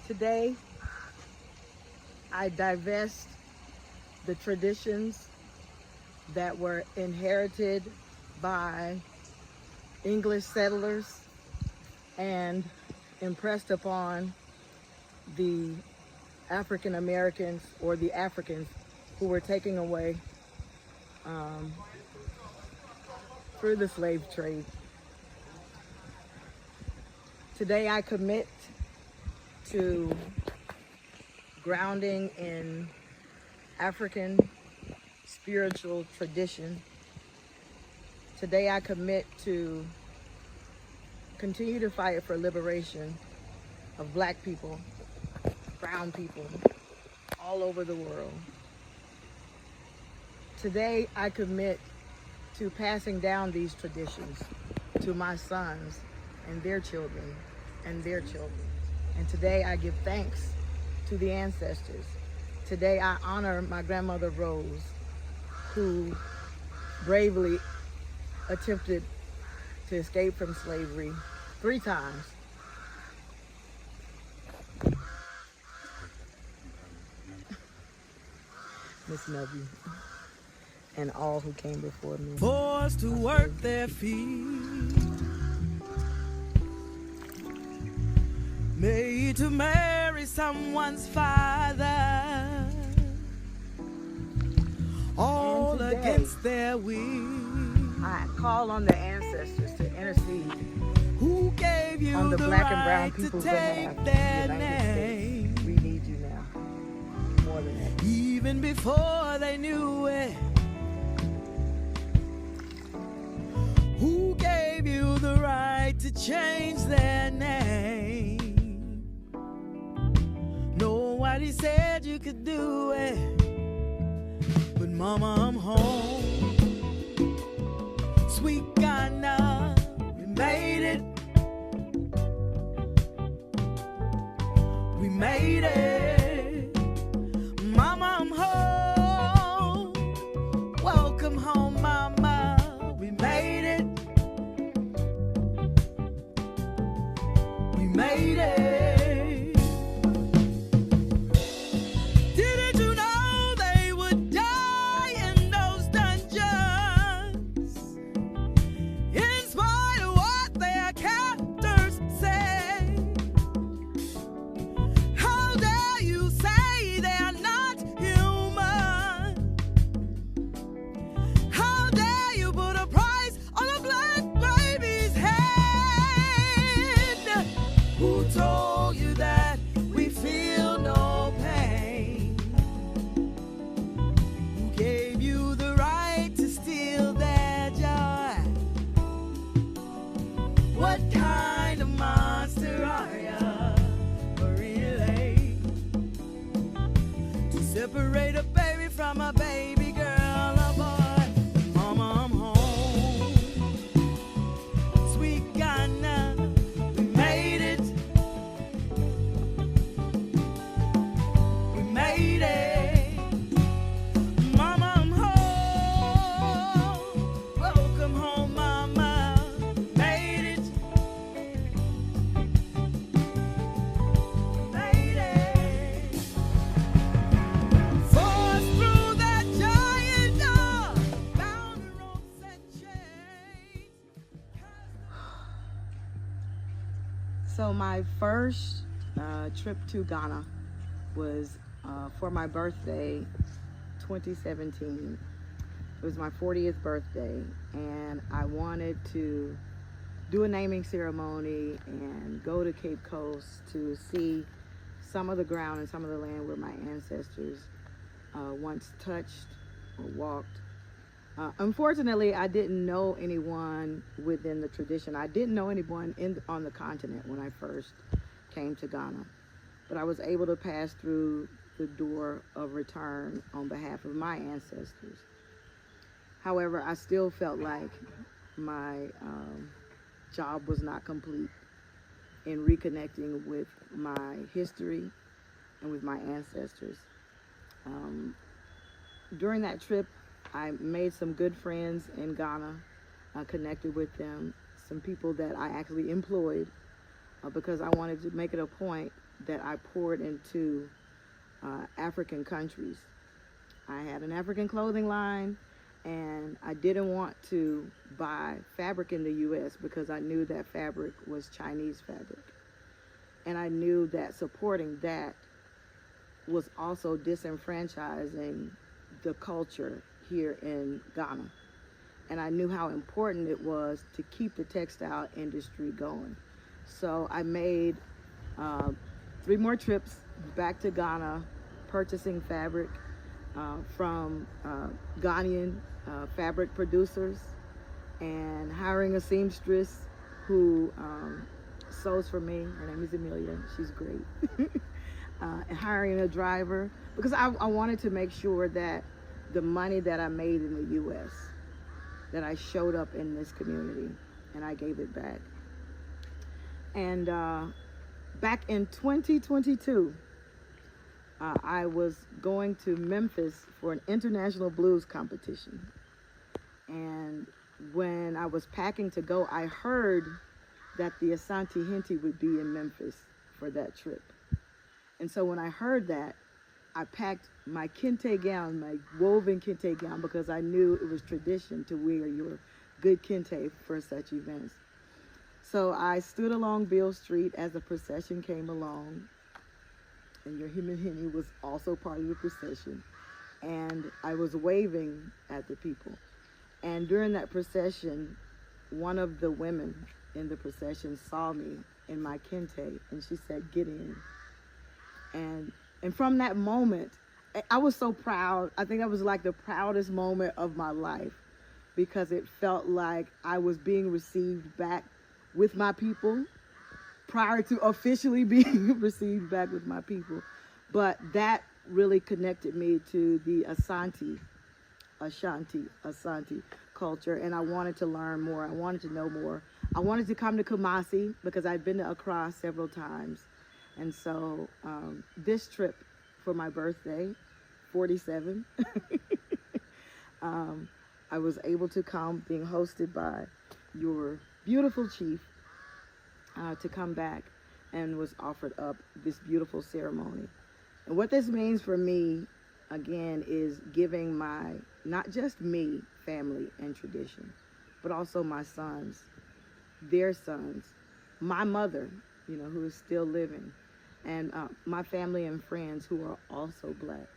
Today, I divest the traditions that were inherited by English settlers and impressed upon the African Americans or the Africans who were taken away through the slave trade. Today I commit to grounding in African spiritual tradition. Today I commit to continue to fight for liberation of Black people, brown people, all over the world. Today I commit to passing down these traditions to my sons and their children and their children. And today I give thanks to the ancestors. Today I honor my grandmother Rose, who bravely attempted to escape from slavery 3 times. Miss Nubby and all who came before me. Forced to work their feet, made to marry someone's father, all today, against their will. I call on the ancestors to intercede Who gave you on the the Black and brown right to people's take behalf. their United name? States, we need you now more than ever. Even before they knew it. Who gave you the right to change their name? Nobody said you could do it, but mama, I'm home. Sweet Ghana, we made it. We made it. Mama, I'm home. Welcome home, mama. We made it. We made it. Didn't you know they would die in those dungeons? In spite of what their captors say. How dare you say they're not human? How dare you put a price on a Black baby's head? Who told you that we feel no pain? Who gave you the right to steal their joy? What kind of monster are you, really? To separate a baby from a baby girl or boy. Mama, I'm home. Sweet Ghana, we made it. We made it. Mama, I'm home. Welcome home, mama. Made it. Made it. Forced through that giant door. Bound the ropes and chains. So my first trip to Ghana was for my birthday, 2017. It was my 40th birthday, and I wanted to do a naming ceremony and go to Cape Coast to see some of the ground and some of the land where my ancestors once touched or walked. Unfortunately, I didn't know anyone within the tradition. I didn't know anyone on the continent when I first came to Ghana, but I was able to pass through the door of return on behalf of my ancestors. However, I still felt like my job was not complete in reconnecting with my history and with my ancestors. During that trip, I made some good friends in Ghana, connected with them, some people that I actually employed because I wanted to make it a point that I poured into African countries. I had an African clothing line, and I didn't want to buy fabric in the U.S. because I knew that fabric was Chinese fabric. And I knew that supporting that was also disenfranchising the culture here in Ghana. And I knew how important it was to keep the textile industry going. So I made 3 more trips back to Ghana, purchasing fabric from Ghanaian fabric producers, and hiring a seamstress who sews for me. Her name is Amelia. She's great. And hiring a driver, because I wanted to make sure that the money that I made in the U.S., that I showed up in this community, and I gave it back. And back in 2022, I was going to Memphis for an international blues competition. And when I was packing to go, I heard that the Asante Hinti would be in Memphis for that trip. And so when I heard that, I packed my kente gown, my woven kente gown, because I knew it was tradition to wear your good kente for such events. So I stood along Beale Street as the procession came along, and your Heman was also part of the procession, and I was waving at the people. And during that procession, one of the women in the procession saw me in my kente, and she said, "Get in." And from that moment, I was so proud. I think that was like the proudest moment of my life, because it felt like I was being received back with my people prior to officially being received back with my people. But that really connected me to the Asante culture, and I wanted to learn more. I wanted to know more. I wanted to come to Kumasi because I'd been to Accra several times. And so this trip for my birthday, 47, I was able to come, being hosted by your beautiful chief, to come back, and was offered up this beautiful ceremony. And what this means for me, again, is giving my, not just me, family and tradition, but also my sons, their sons, my mother, who is still living, and my family and friends who are also Black.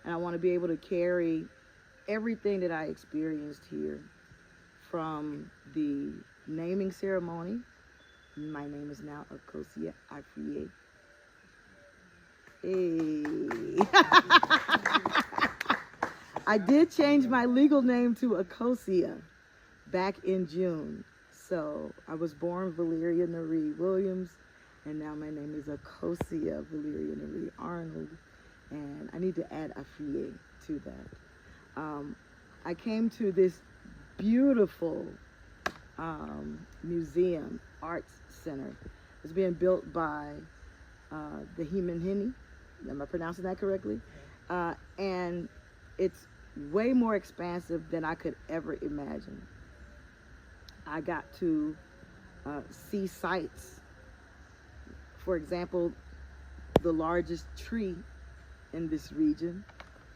And I want to be able to carry everything that I experienced here, from the naming ceremony. My name is now Akosia Afriye. Hey. I did change my legal name to Akosia back in June. So I was born Valeria Marie Williams, and now my name is Akosia Valeria Marie Arnold, and I need to add Afriye to that. I came to this beautiful museum, arts center. It's being built by the Heman. Am I pronouncing that correctly? And it's way more expansive than I could ever imagine. I got to see sites. For example, the largest tree in this region,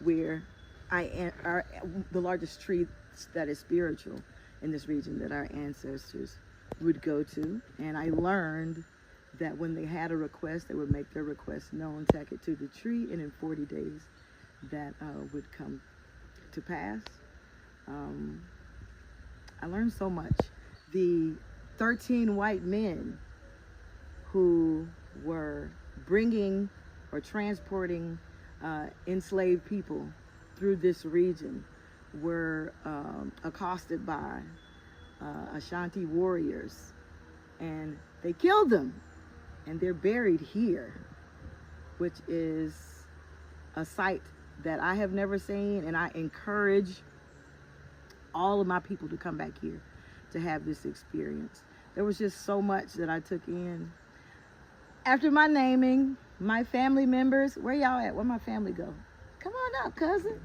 where the largest tree that is spiritual in this region that our ancestors would go to. And I learned that when they had a request, they would make their request known, take it to the tree, and in 40 days that would come to pass. I learned so much. The 13 white men who were bringing or transporting enslaved people through this region were accosted by Ashanti warriors, and they killed them, and they're buried here, which is a sight that I have never seen, and I encourage all of my people to come back here to have this experience. There was just so much that I took in. After my naming, my family members, where y'all at? Where my family go? Come on up, cousin.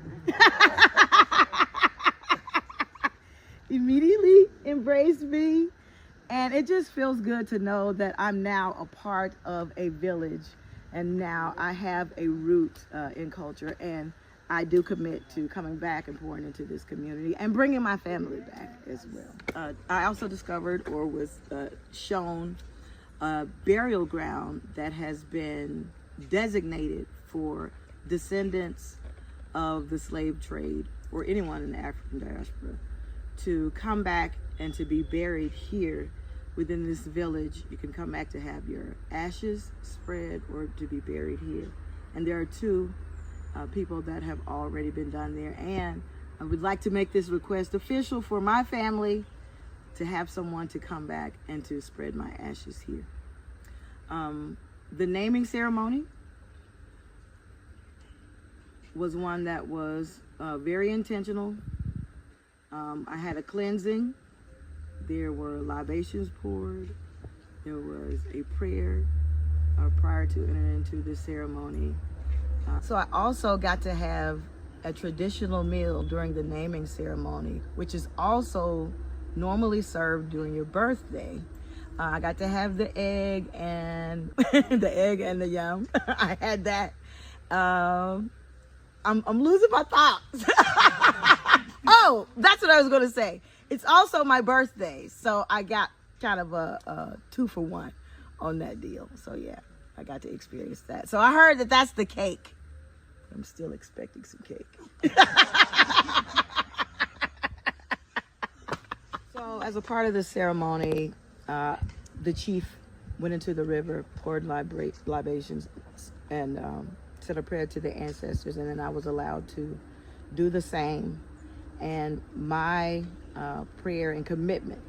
Immediately embraced me And it just feels good to know that I'm now a part of a village, and now I have a root in culture, and I do commit to coming back and pouring into this community and bringing my family back as well. I also discovered, or was shown, a burial ground that has been designated for descendants of the slave trade or anyone in the African diaspora to come back and to be buried here within this village. You can come back to have your ashes spread or to be buried here. And there are two people that have already been done there. And I would like to make this request official for my family to have someone to come back and to spread my ashes here. The naming ceremony was one that was very intentional. I had a cleansing. There were libations poured. There was a prayer prior to entering into the ceremony. So I also got to have a traditional meal during the naming ceremony, which is also normally served during your birthday. I got to have the egg and the yam. I had that. I'm losing my thoughts. Oh, that's what I was going to say. It's also my birthday, so I got kind of a 2-for-1 on that deal. So yeah, I got to experience that. So I heard that that's the cake. I'm still expecting some cake. So as a part of the ceremony, the chief went into the river, poured libations, and said a prayer to the ancestors, and then I was allowed to do the same. And my prayer and commitment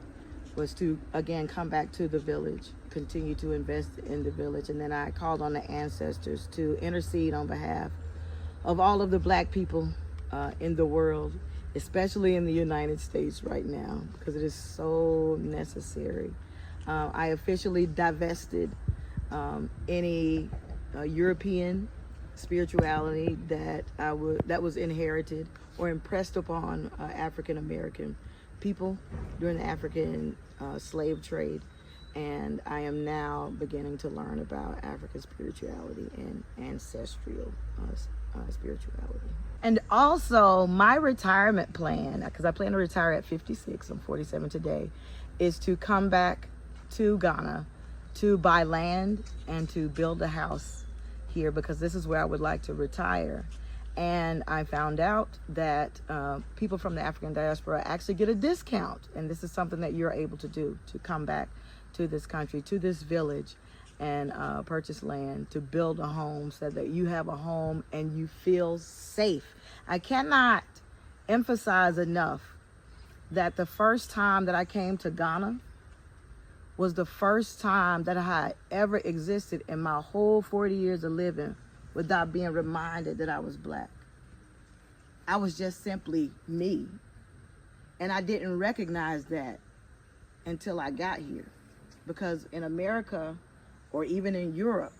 was to, again, come back to the village, continue to invest in the village. And then I called on the ancestors to intercede on behalf of all of the Black people in the world, especially in the United States right now, because it is so necessary. I officially divested any European spirituality that was inherited or impressed upon African American people during the African slave trade, and I am now beginning to learn about African spirituality and ancestral spirituality. And also my retirement plan, because I plan to retire at 56, I'm 47 today, is to come back to Ghana to buy land and to build a house here, because this is where I would like to retire. And I found out that people from the African diaspora actually get a discount, and this is something that you're able to do, to come back to this country, to this village, and purchase land to build a home so that you have a home and you feel safe. I cannot emphasize enough that the first time that I came to Ghana was the first time that I had ever existed in my whole 40 years of living without being reminded that I was Black. I was just simply me. And I didn't recognize that until I got here. Because in America, or even in Europe,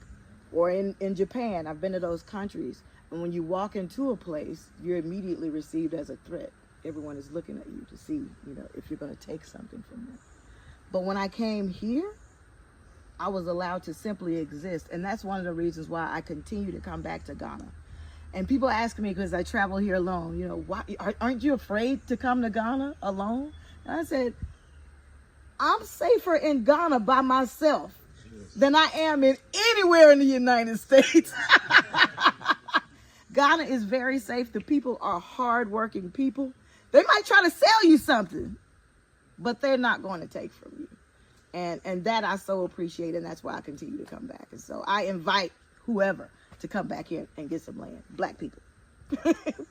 or in Japan, I've been to those countries, and when you walk into a place, you're immediately received as a threat. Everyone is looking at you to see, if you're going to take something from them. But when I came here, I was allowed to simply exist. And that's one of the reasons why I continue to come back to Ghana. And people ask me, because I travel here alone, why aren't you afraid to come to Ghana alone? And I said, I'm safer in Ghana by myself than I am in anywhere in the United States. Ghana is very safe. The people are hardworking people. They might try to sell you something, but they're not going to take from you. And that I so appreciate, and that's why I continue to come back. And so I invite whoever to come back here and get some land. Black people.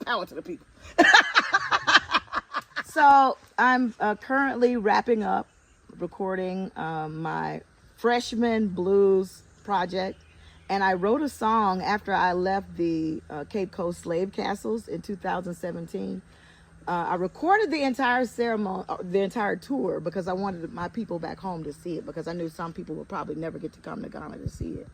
Power to the people. So I'm currently wrapping up recording my freshman blues project. And I wrote a song after I left the Cape Coast Slave Castles in 2017. I recorded the entire ceremony, the entire tour, because I wanted my people back home to see it, because I knew some people would probably never get to come to Ghana to see it.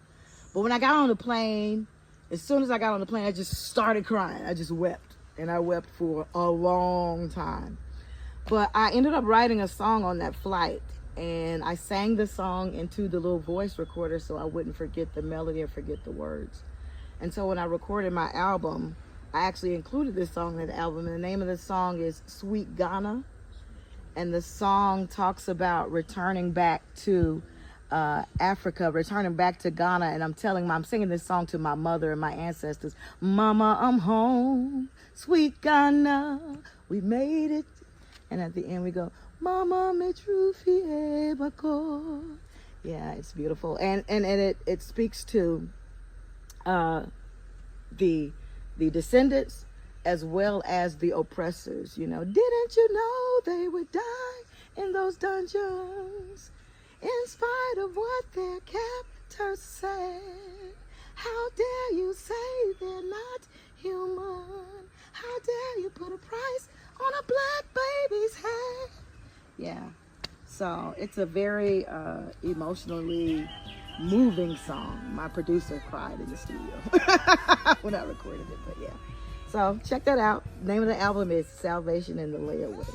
But when I got on the plane, as soon as I got on the plane, I just started crying. I just wept, and I wept for a long time. But I ended up writing a song on that flight, and I sang the song into the little voice recorder so I wouldn't forget the melody or forget the words. And so when I recorded my album, I actually included this song in the album, and the name of the song is Sweet Ghana. And the song talks about returning back to Africa, returning back to Ghana. And I'm singing this song to my mother and my ancestors. Mama, I'm home, sweet Ghana, we made it. And at the end we go, Mama, me trufi ebako. Yeah, it's beautiful. And it speaks to the descendants as well as the oppressors. You know, didn't you know they would die in those dungeons in spite of what their captors said? How dare you say they're not human? How dare you put a price on a black baby's head? Yeah, so it's a very emotionally moving song. My producer cried in the studio when I recorded it, but yeah. So check that out. The name of the album is Salvation in the Layaway.